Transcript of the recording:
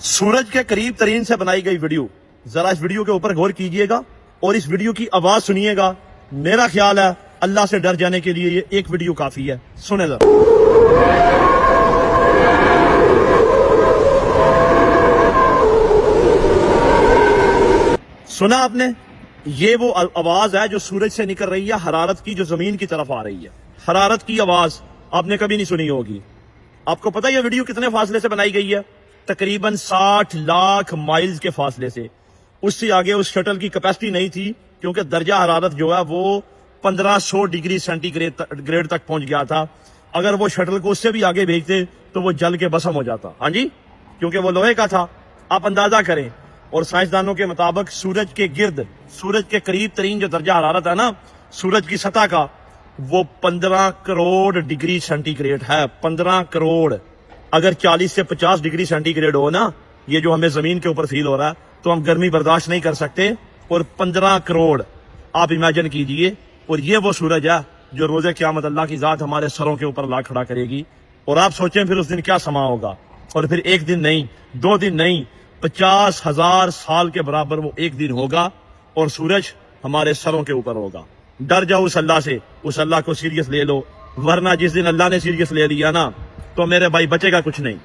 सूरज के करीब तरीन से बनाई गई वीडियो, जरा इस वीडियो के ऊपर गौर कीजिएगा और इस वीडियो की आवाज सुनिएगा। मेरा ख्याल है अल्लाह से डर जाने के लिए ये एक वीडियो काफी है। सुने जरा। सुना आपने? ये वो आवाज है जो सूरज से निकल रही है, हरारत की, जो जमीन की तरफ आ रही है। हरारत की आवाज आपने कभी नहीं सुनी होगी। आपको पता है ये वीडियो कितने फासले से बनाई गई है? तकरीबन 60 लाख माइल्स के फासले से। उससे आगे उस शटल की कैपेसिटी नहीं थी, क्योंकि दर्जा हरारत जो है वो 1500 डिग्री सेंटीग्रेड तक पहुंच गया था। अगर वो शटल को उससे भी आगे भेजते तो वो जल के भस्म हो जाता। हाँ जी, क्योंकि वो लोहे का था। आप अंदाजा करें। और साइंसदानों के मुताबिक सूरज के गिर्द, सूरज के करीब तरीन जो दर्जा हरारत है ना सूरज की सतह का, वो 15 करोड़ डिग्री सेंटीग्रेड है। 15 करोड़। अगर 40 से 50 डिग्री सेंटीग्रेड हो ना, ये जो हमें जमीन के ऊपर फील हो रहा है, तो हम गर्मी बर्दाश्त नहीं कर सकते। और 15 करोड़ आप इमेजिन कीजिए। और ये वो सूरज है जो रोजे क़यामत अल्लाह की जात हमारे सरों के ऊपर ला खड़ा करेगी। और आप सोचें फिर उस दिन क्या समा होगा। और फिर एक दिन नहीं, 2 दिन नहीं, 50,000 साल के बराबर वो एक दिन होगा और सूरज हमारे सरों के ऊपर होगा। डर जाओ उस अल्लाह से, उस अल्लाह को सीरियस ले लो, वरना जिस दिन अल्लाह ने सीरियस ले लिया ना, तो मेरे भाई बचेगा कुछ नहीं।